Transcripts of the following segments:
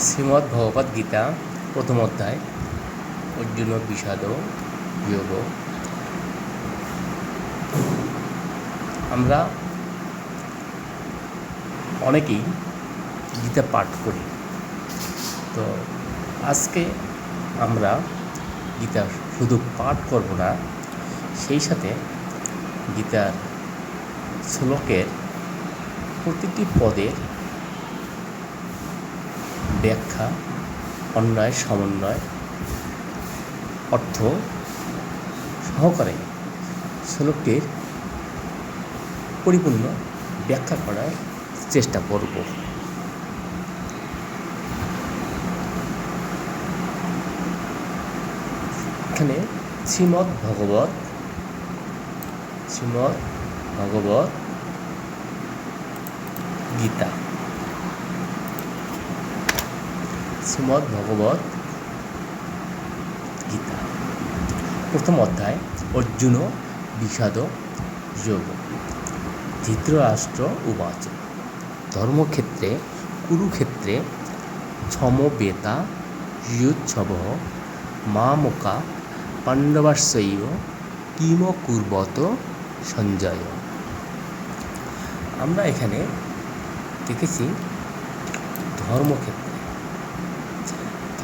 শ্রীমদ্ ভগবদ্ গীতা প্রথম অধ্যায় অর্জুন বিষাদ যোগ। আমরা অনেকেই গীতা পাঠ করি, তো আজকে আমরা গীতা শুধু পাঠ করব না, সেই সাথে গীতার শ্লোকের প্রতিটি পদের ব্যাখ্যা, অন্বয়, সমন্বয়, অর্থ সহকারে শ্লোকটির পরিপূর্ণ ব্যাখ্যা করার চেষ্টা করব। এখানে শ্রীমদ্ ভগবৎ গীতা, শ্রীমদ্ ভগবৎ গীতা প্রথম অধ্যায় অর্জুন বিষাদ যোগ। ধৃতরাষ্ট্র উবাচ ধর্মক্ষেত্রে কুরুক্ষেত্রে সমবেতা যুৎসবঃ মামকা পাণ্ডবাস্যৈব কিম কুর্বত সঞ্জয়। আমরা এখানে দেখেছি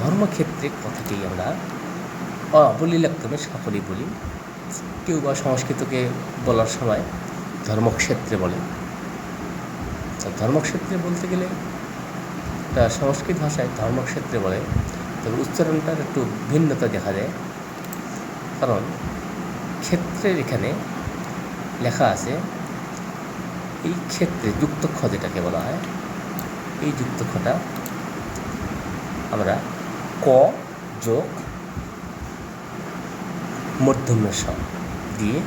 ধর্মক্ষেত্রে কথাটি আমরা অবলীলাক্রমে সকলেই বলি। কেউ বা সংস্কৃতকে বলার সময় ধর্মক্ষেত্রে বলে। ধর্মক্ষেত্রে বলতে গেলে এটা সংস্কৃত ভাষায় ধর্মক্ষেত্রে বলে, তবে উচ্চারণটার একটু ভিন্নতা দেখা যায়। কারণ ক্ষেত্রের এখানে লেখা আছে, এই ক্ষেত্রে যুক্তক্ষ যেটাকে বলা হয়, এই যুক্তক্ষটা আমরা ক যোগ মূর্ধন্য ষ দিয়ে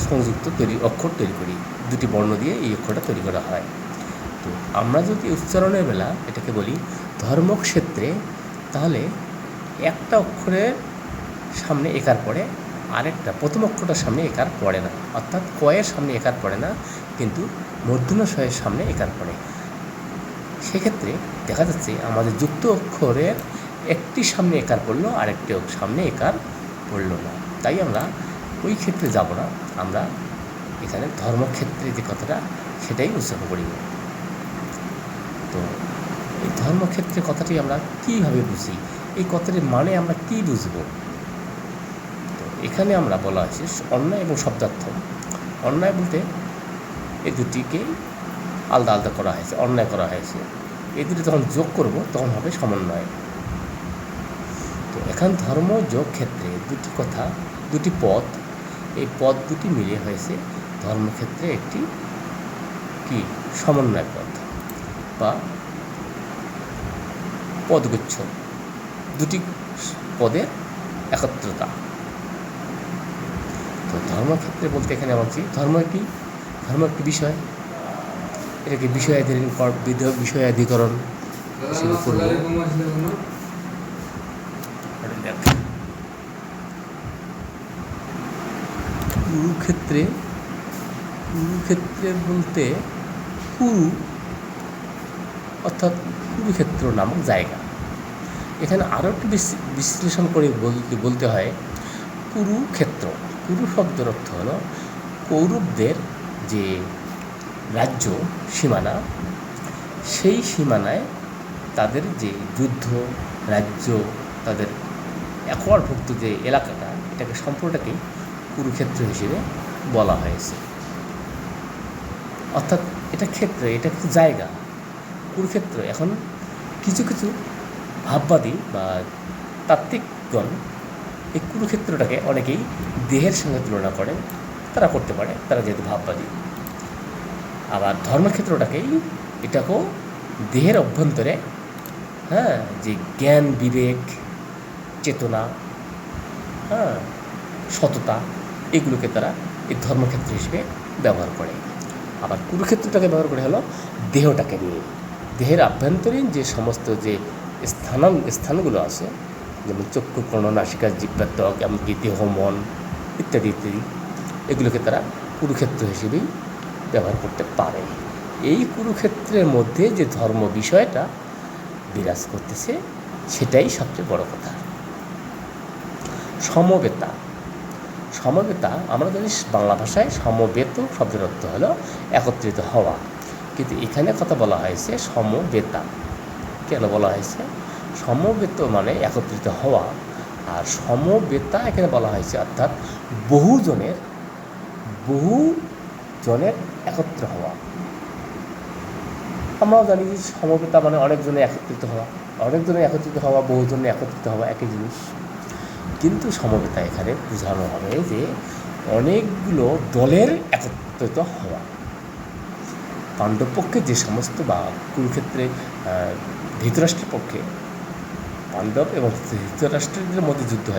সংযুক্ত অক্ষর তৈরি করি। দুটি বর্ণ দিয়ে এই অক্ষরটা তৈরি করা হয়। তো আমরা যদি উচ্চারণের বেলা এটাকে বলি ধর্মক্ষেত্রে, তাহলে একটা অক্ষরের সামনে একার পড়ে, আরেকটা প্রথম অক্ষরটার সামনে একার পড়ে না, অর্থাৎ কয়ের সামনে একার পড়ে না, কিন্তু মূর্ধন্য ষয়ের সামনে একার পড়ে। সেক্ষেত্রে দেখা যাচ্ছে আমাদের যুক্ত অক্ষরের একটি সামনে একার পড়লো, আরেকটি সামনে একার পড়লো না। তাই আমরা ওই ক্ষেত্রে যাব না, আমরা এখানে ধর্মক্ষেত্রে যে কথাটা সেটাই উচ্চারণ করি। তো এই ধর্মক্ষেত্রে কথাটি আমরা কীভাবে বুঝি, এই কথাটির মানে আমরা কী বুঝব? তো এখানে আমরা বলা হয়েছে অন্যায় এবং শব্দার্থ। অন্যায় বলতে এই দুটিকে আলাদা আলাদা করা হয়েছে, অন্যায় করা হয়েছে। এই দুটি যখন যোগ করব তখন হবে সমন্বয়। তো এখানে ধর্ম যোগ ক্ষেত্রে দুটি পদ, এই পদ দুটি মিলে হয়েছে ধর্মক্ষেত্রে একটি কি সমন্বয় পদ বা পদগুচ্ছ, দুটি পদের একত্রতা। তো ধর্মক্ষেত্রে বলতে এখানে বলছি ধর্ম একটি বিষয়, এটাকে বিষয়াধিকরণ শুরু করব। কুরুক্ষেত্রে বলতে কুরু অর্থাৎ কুরুক্ষেত্র নামক জায়গা। এখানে আরও একটু বিশ্লেষণ করে বলতে হয় কুরুক্ষেত্র, কুরু শব্দের অর্থ হলো কৌরবদের যে রাজ্য সীমানা, সেই সীমানায় তাদের যে যুদ্ধ রাজ্য, তাদের একওয়ার্ডভুক্ত যে এলাকাটা, এটাকে সম্পূর্ণটাকেই কুরুক্ষেত্র হিসেবে বলা হয়েছে। অর্থাৎ এটা ক্ষেত্র, এটা কিছু জায়গা কুরুক্ষেত্র। এখন কিছু ভাববাদী বা তাত্ত্বিকগণ এই কুরুক্ষেত্রটাকে অনেকেই দেহের সঙ্গে তুলনা করেন, তারা করতে পারে, তারা যেহেতু ভাববাদী। আবার এটাকেও দেহের অভ্যন্তরে যে জ্ঞান, বিবেক, চেতনা, সততা, এগুলোকে তারা এই ধর্মক্ষেত্র হিসেবে ব্যবহার করে। আবার কুরুক্ষেত্রটাকে ব্যবহার করে হলো দেহটাকে নিয়ে, দেহের আভ্যন্তরীণ যে সমস্ত যে স্থানগুলো আছে, যেমন চক্ষু, কর্ণ, নাসিকা, জিহ্বা, ত্বক, এমনকি দেহ, মন ইত্যাদি, এগুলোকে তারা কুরুক্ষেত্র হিসেবেই ব্যবহার করতে পারে। এই কুরুক্ষেত্রের মধ্যে যে ধর্ম বিষয়টা বিরাজ করতেছে, সেটাই সবচেয়ে বড় কথা। সমবেতা, সমবেতা আমরা জানি বাংলা ভাষায় সমবেত শব্দের অর্থ হলো একত্রিত হওয়া, কিন্তু এখানে কথা বলা হয়েছে সমবেতা। কেন বলা হয়েছে? সমবেত মানে একত্রিত হওয়া, আর সমবেতা এখানে বলা হয়েছে অর্থাৎ বহুজনের একত্র হওয়া। আমরাও জানি যে সমবেতা মানে অনেকজনের একত্রিত হওয়া, বহুজনের একত্রিত হওয়া একই জিনিস। কিন্তু সমবেতা এখানে বোঝানো হবে যে অনেকগুলো দলের একত্রিত হওয়া। পাণ্ডব পক্ষে যে সমস্ত, বা কুরুক্ষেত্রে ধৃতরাষ্ট্রের পক্ষে, পাণ্ডব এবং ধৃতরাষ্ট্রের মধ্যে যুদ্ধ হয়,